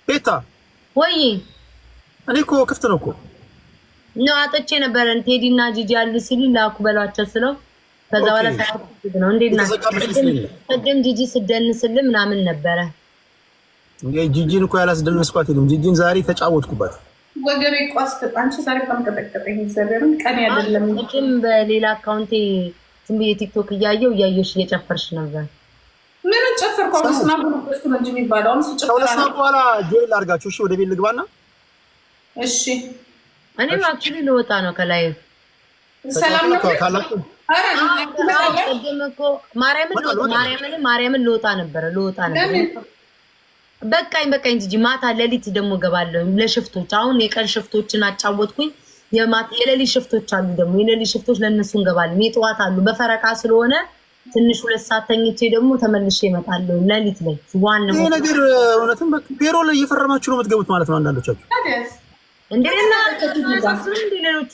ቤታ ወይ እኔ እኮ ክፍት ነው እኮ ነው አጥቼ ነበር። ቴዲና ጂጂ አሉ ሲሉ ላኩ በሏቸው ስለው ከዛ በኋላ ሳይሆን ነው እንዴና ቀደም ጂጂ ስደንስል ምናምን ነበረ። ጂጂን እኮ ያላስደነስኳት የለም። ጂጂን ዛሬ ተጫወትኩባት። ወገቤ ቋስ አንቺ ዛሬ ተንቀጠቀጠኝ። ዘበርን ቀን አይደለም እቺም በሌላ አካውንቴ ዝም ብዬ ቲክቶክ እያየሽ እየጨፈርሽ ነበር። ምን ጨፈርኩ? አሁንስ ማብሩስ ነው እንጂ የሚባለው አሁንስ ጨፈራ ነው። ከሁለት በኋላ ጆይን ላድርጋችሁ። እሺ ወደ ቤት ልግባና እሺ እኔ አክቹሊ ልወጣ ነው ከላይ ሰላም ነው ካላችሁ አረ ቀደምኮ ማርያምን ልወጣ ነበር በቃኝ ጂጂ ማታ ሌሊት ደግሞ ገባለሁ ለሽፍቶች። አሁን የቀን ሽፍቶችን አጫወትኩኝ። የሌሊት ሽፍቶች አሉ ደግሞ የሌሊት ሽፍቶች ለነሱ እንገባለን። የጠዋት አሉ በፈረቃ ስለሆነ ትንሽ 2 ሰዓት ተኝቼ ደግሞ ተመልሼ እመጣለሁ ሌሊት ላይ ዋን ነው። ይሄ ነገር እውነትም ፔሮ ላይ እየፈረማችሁ ነው የምትገቡት ማለት ነው አንዳንዶቻችሁ። እንደና ሌሎቹ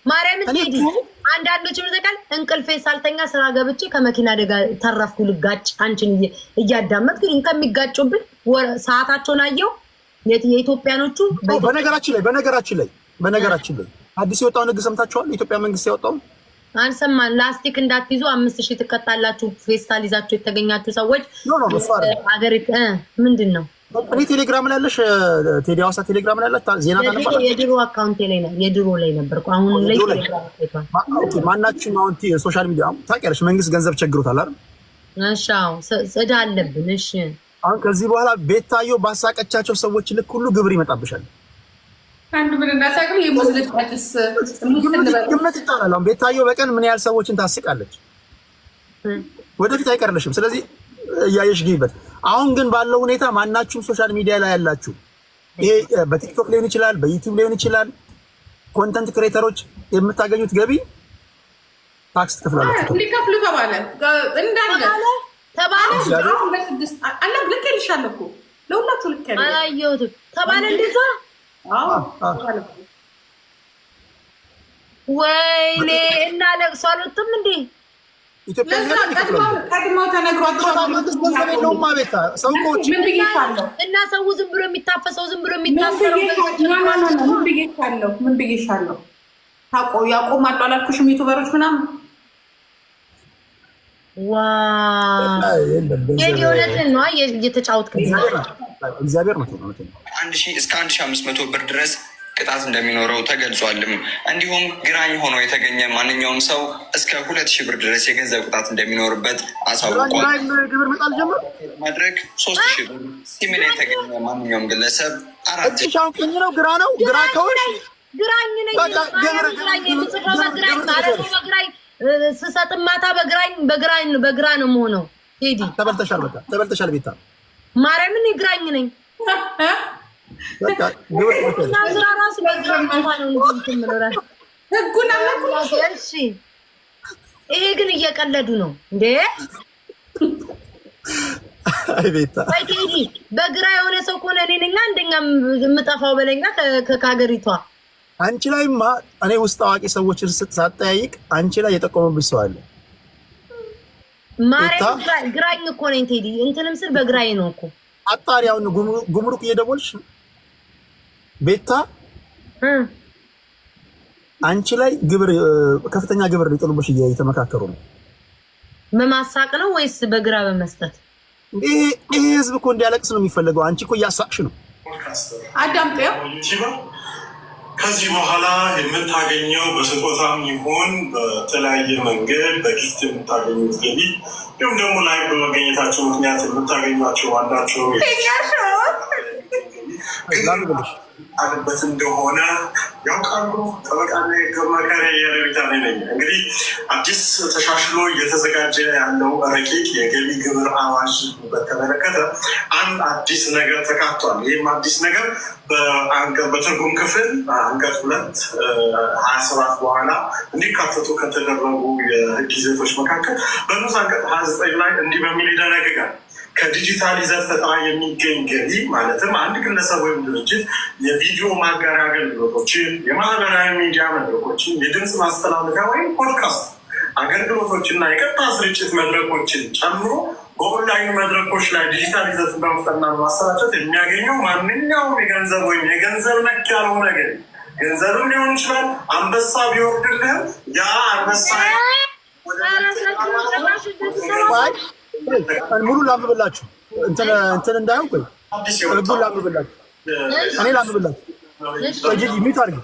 ማርያም ቴዲ አንዳንዶቹ ምንተካል እንቅልፌ ሳልተኛ ስራ ገብቼ ከመኪና አደጋ ተረፍኩ። ልጋጭ አንቺን እያዳመጥኩ ከሚጋጩብኝ ሰዓታቸውን አየው የኢትዮጵያኖቹ። በነገራችን ላይ አዲስ የወጣው ህግ ሰምታችኋል? የኢትዮጵያ መንግስት ያወጣው አልሰማን። ላስቲክ እንዳትይዙ 5000 ትቀጣላችሁ። ፌስታል ይዛችሁ የተገኛችሁ ሰዎች ሀገሪቱ ምንድነው? እኔ ቴሌግራም ላይ ያለሽ ቴዲ ሐዋሳ ቴሌግራም ላይ ያለሽ ዜና ታነባ። የድሮ አካውንቴ ላይ ነው የድሮ ላይ ነበርኩ። አሁን ላይ ቴሌግራም አይቷል። ማናችን አሁን ሶሻል ሚዲያ ታውቂያለሽ፣ መንግስት ገንዘብ ቸግሮታል አይደል? እሺ አዎ ጽዳ አለብን። እሺ አሁን ከዚህ በኋላ ቤታዮ ባሳቀቻቸው ሰዎች ልክ ሁሉ ግብር ይመጣብሻል። አንዱ ምን እናሳቅም የሙስሊም አጥስ ግምት ይጣላል። አሁን ቤታዮ በቀን ምን ያህል ሰዎችን ታስቃለች? ወደፊት አይቀርልሽም። ስለዚህ እያየሽ ግቢበት። አሁን ግን ባለው ሁኔታ ማናችሁም ሶሻል ሚዲያ ላይ ያላችሁ ይሄ በቲክቶክ ሊሆን ይችላል፣ በዩቲዩብ ሊሆን ይችላል፣ ኮንተንት ክሬተሮች የምታገኙት ገቢ ታክስ ትከፍላላችሁ። ሊከፍሉ ተባለ እንዳለ አሁን ለስድስት አላ ልከልሻለሁ እኮ ለሁላችሁ ልከልሽ አላየሁትም ተባለ እንደዛ። ወይኔ እና ለቅሶ አልወጡም እንዴ? ኢትዮጵያ ቀድሞ ተነግሯቸው እና ሰው ዝም ብሎ የሚታፈሰው ዝም ብሎ የሚታፈረው ምን ብዬሻለሁ? ያቆማሉ አላልኩሽም? ዩቱበሮች ምናምን የእውነትን ነው እየተጫወትክ እግዚአብሔር ነው። 1000 እስከ 1500 ብር ድረስ ቅጣት እንደሚኖረው ተገልጿልም። እንዲሁም ግራኝ ሆኖ የተገኘ ማንኛውም ሰው እስከ 2000 ብር ድረስ የገንዘብ ቅጣት እንደሚኖርበት አሳውቋል። ማድረግ 3000 ብር፣ ሲምን የተገኘ ማንኛውም ግለሰብ 4000 ነው። ግራ ነው ግራ ከሆነ ግራኝ ነኝ በግራኝ ስሰጥ ማታ በግራ ነው የምሆነው። ቴዲ ተበልተሻል፣ በቃ ተበልተሻል። ቤታ ማርያምን ግራኝ ነኝ። ይሄ ግን እየቀለዱ ነው እንዴ? በግራ የሆነ ሰው ከሆነ እኔ አንደኛ የምጠፋው በለኛ ከሀገሪቷ። አንቺ ላይማ እኔ ውስጥ አዋቂ ሰዎችን ሳጠያይቅ አንቺ ላይ የጠቆመብሽ ሰው አለ። ማርያም ግራኝ እኮ ነኝ ቴዲ። እንትንም ስል በግራዬ ነው እኮ አጣሪ። አሁን ጉምሩክ እየደወልሽ ቤታ አንቺ ላይ ከፍተኛ ግብር ሊጥሉብሽ እየተመካከሩ ነው። በማሳቅ ነው ወይስ በግራ በመስጠት? ይሄ ህዝብ እኮ እንዲያለቅስ ነው የሚፈልገው። አንቺ እኮ እያሳቅሽ ነው። አዳምጤው ከዚህ በኋላ የምታገኘው በስጦታም ይሁን በተለያየ መንገድ በጊፍት የምታገኙት ገቢ እንዲሁም ደግሞ ላይ በመገኘታቸው ምክንያት የምታገኟቸው ዋናቸው አለበት እንደሆነ ያውቃሉ። ጠበቃና ከመከረ የረቢታ ነኝ። እንግዲህ አዲስ ተሻሽሎ እየተዘጋጀ ያለው ረቂቅ የገቢ ግብር አዋጅ በተመለከተ አንድ አዲስ ነገር ተካቷል። ይህም አዲስ ነገር በትርጉም ክፍል አንቀጽ 227 በኋላ እንዲካተቱ ከተደረጉ የህግ ይዘቶች መካከል በንዑስ አንቀጽ 29 ላይ እንዲህ በሚል ይደነግጋል። ከዲጂታል ይዘት ፈጠራ የሚገኝ ገቢ ማለትም አንድ ግለሰብ ወይም ድርጅት የቪዲዮ ማጋሪያ አገልግሎቶችን፣ የማህበራዊ ሚዲያ መድረኮችን፣ የድምፅ ማስተላለፊያ ወይም ፖድካስት አገልግሎቶችና የቀጥታ ስርጭት መድረኮችን ጨምሮ በኦንላይን መድረኮች ላይ ዲጂታል ይዘት በመፍጠርና በማሰራጨት የሚያገኘው ማንኛውም የገንዘብ ወይም የገንዘብ ነክ ያልሆነ ነገር ገንዘብም ሊሆን ይችላል። አንበሳ ቢወርድልህም ያ አንበሳ ሙሉ ላምብላችሁ እንትን እንዳይሆን ቆይ ህጉን ላምብላችሁ እኔ ላምብላችሁ ሚት አድርጊ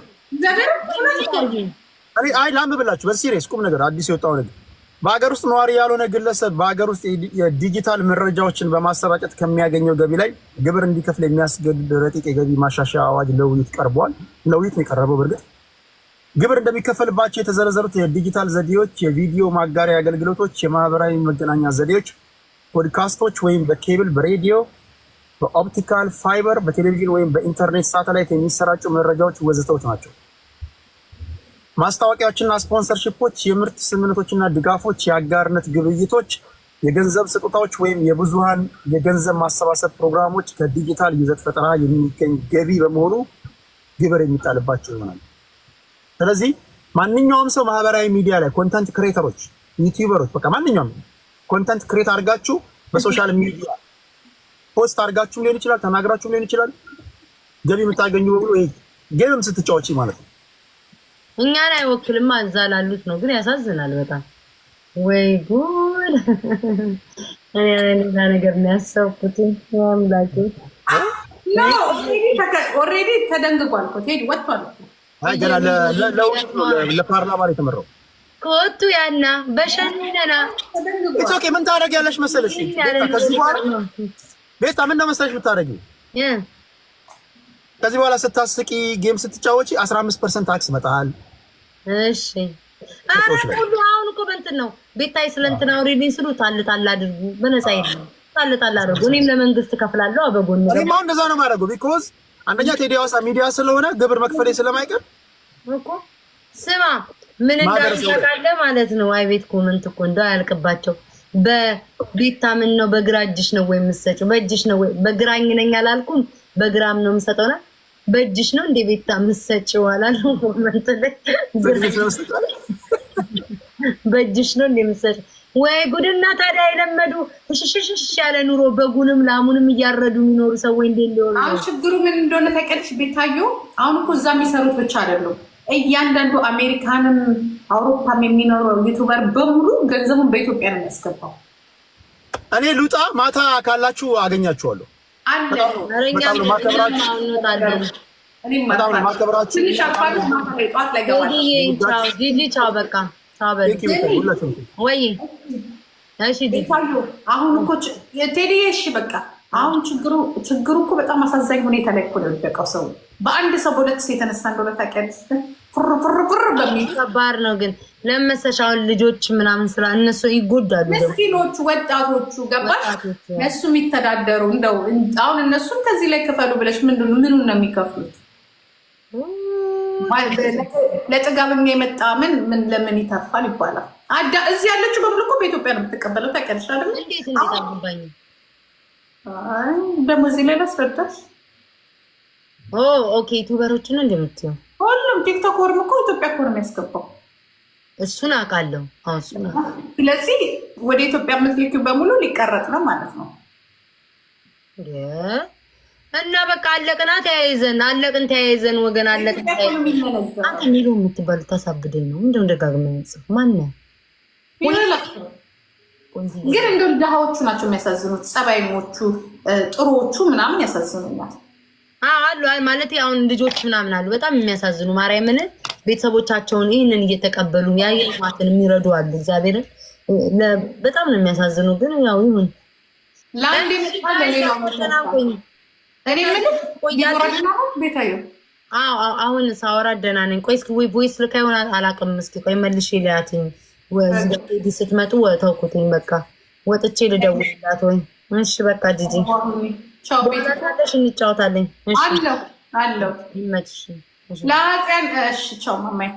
አይ ላምብላችሁ በሲሪየስ ቁም ነገር አዲስ የወጣው ነገር በሀገር ውስጥ ነዋሪ ያልሆነ ግለሰብ በሀገር ውስጥ የዲጂታል መረጃዎችን በማሰራጨት ከሚያገኘው ገቢ ላይ ግብር እንዲከፍል የሚያስገድድ ረቂቅ የገቢ ማሻሻያ አዋጅ ለውይይት ቀርቧል። ለውይይት ነው የቀረበው። በእርግጥ ግብር እንደሚከፈልባቸው የተዘረዘሩት የዲጂታል ዘዴዎች የቪዲዮ ማጋሪያ አገልግሎቶች፣ የማህበራዊ መገናኛ ዘዴዎች፣ ፖድካስቶች ወይም በኬብል፣ በሬዲዮ፣ በኦፕቲካል ፋይበር፣ በቴሌቪዥን ወይም በኢንተርኔት ሳተላይት የሚሰራጩ መረጃዎች ወዘተዎች ናቸው። ማስታወቂያዎችና ስፖንሰርሺፖች፣ የምርት ስምምነቶችና ድጋፎች፣ የአጋርነት ግብይቶች፣ የገንዘብ ስጦታዎች ወይም የብዙሃን የገንዘብ ማሰባሰብ ፕሮግራሞች ከዲጂታል ይዘት ፈጠራ የሚገኝ ገቢ በመሆኑ ግብር የሚጣልባቸው ይሆናል። ስለዚህ ማንኛውም ሰው ማህበራዊ ሚዲያ ላይ ኮንተንት ክሬተሮች፣ ዩቲዩበሮች በቃ ማንኛውም ኮንተንት ክሬት አድርጋችሁ በሶሻል ሚዲያ ፖስት አድርጋችሁ ሊሆን ይችላል፣ ተናግራችሁ ሊሆን ይችላል ገቢ የምታገኙ በሙሉ ጌምም ስትጫወቺ ማለት ነው። እኛን አይወክልም እዛ ላሉት ነው። ግን ያሳዝናል በጣም ወይ ጉድ! እኔ ሌላ ነገር ነው ያሰብኩት። አምላኬ ኦልሬዲ ተደንግጓል እኮ ቴዲ ወጥቷል። አይ ገና ለፓርላማ ላይ ተመረው ኮቱ ያና በሸነና ኢትስ ኦኬ። ምን ታደርጊያለሽ መሰለሽ ከዚህ በኋላ ቤታ ምን ነው መሰለሽ ብታደርጊው ከዚህ በኋላ ስታስቂ ጌም ስትጫወቺ 15% ታክስ መጣል። እሺ ሁሉ አሁን እኮ በእንትን ነው ቤታይ ስለንትና አውሪልኝ ስሉ ታልታል አድርጉ በነፃ ይሄን ታልታል አድርጉ። እኔም ለመንግስት ከፍላለሁ አበጎን ነው እኔም አሁን እንደዛ ነው የማደርገው። ቢኮዝ አንደኛ ቴዲ ሐዋሳ ሚዲያ ስለሆነ ግብር መክፈሌ ስለማይቀር እኮ ስማ ምን እንዳደረጋለ ማለት ነው። አይ ቤት ኮመንት እኮ እንደው አያልቅባቸው። በቤታ ምን ነው በግራ እጅሽ ነው ወይ የምትሰጪው? በእጅሽ ነው ወይ? በግራኝ ነኝ አላልኩም በግራም ነው የምሰጠውና በእጅሽ ነው እንደ ቤታ የምትሰጪው አላልኩም። ኮመንት ላይ በእጅሽ ነው እንደ የምትሰጪው ወይ ጉድና። ታዲያ የለመዱ ሽሽሽሽ ያለ ኑሮ በጉንም ላሙንም እያረዱ የሚኖሩ ሰዎች እንዴ ሊሆኑ። አሁን ችግሩ ምን እንደሆነ ታውቂያለሽ ቤታዮ? አሁን እኮ እዛ የሚሰሩት ብቻ አይደሉም። እያንዳንዱ አሜሪካንም አውሮፓም የሚኖረው ዩቲዩበር በሙሉ ገንዘቡን በኢትዮጵያ ነው የሚያስገባው። እኔ ሉጣ ማታ ካላችሁ አገኛችኋለሁ። አሁን እኮ ቴዲ እሺ በቃ አሁን ችግሩ እኮ በጣም አሳዛኝ ሁኔታ ላይ እኮ ነው የወደቀው ሰው በአንድ ሰው በሁለት ሰው የተነሳ እንደሆነ ታውቂያለሽ። ፍር በሚል ከባድ ነው። ግን ለመሰሻ አሁን ልጆች ምናምን ስራ እነሱ ይጎዳሉ። ምስኪኖቹ ወጣቶቹ ገባሽ እነሱ የሚተዳደሩ እንደው አሁን እነሱን ከዚህ ላይ ክፈሉ ብለሽ ምኑን ነው የሚከፍሉት? ለጥጋብኛ የመጣ ምን ለምን ይተርፋል ይባላል። እዚህ ያለችው በሙሉ እኮ በኢትዮጵያ ነው የምትቀበለው። ታውቂያለሽ አይደል? እንዴት አልገባኝ። ደግሞ እዚህ ላይ ላስረዳሽ። ኦኬ ዩቲዩበሮችን እንደምትዩ ሁሉም ቲክቶከርም እኮ ኢትዮጵያ እኮ ነው የሚያስገባው። እሱን አውቃለሁ። ስለዚህ ወደ ኢትዮጵያ የምትልኪው በሙሉ ሊቀረጥ ነው ማለት ነው። እና በቃ አለቅና ተያይዘን ወገን አለቅን። አንተ ሚሉ የምትባሉ ታሳብደኝ ነው እንደው ደጋግመህ ጽፍ ማነው? ግን እንደው ድሃዎቹ ናቸው የሚያሳዝኑት። ጸባይኞቹ ጥሩዎቹ ምናምን ያሳዝኑኛል። አሉ አይ ማለት አሁን ልጆች ምናምን አሉ በጣም የሚያሳዝኑ ማርያምን ቤተሰቦቻቸውን ይህንን እየተቀበሉ ያየማትን የሚረዱ አሉ። እግዚአብሔርን በጣም ነው የሚያሳዝኑ። ግን ያው ይሁን ለአንድ ይመጣል ለሌላው ተናቆኝ እኔ ምን ቤታዩ አሁን ሳወራ ደህና ነኝ። ቆይ እስኪ ወይ ቮይስ ልካ ይሆናል አላውቅም። እስኪ ቆይ መልሼ ልያትኝ ወዚህ ስትመጡ ተውኩትኝ። በቃ ወጥቼ ልደውልላት ወይ እሺ በቃ ጂጂ ቻው ቤታለሽ እንጫወታለን። እሺ አለው ይመችሽ። ላዚያን እሺ ቻው ማማይ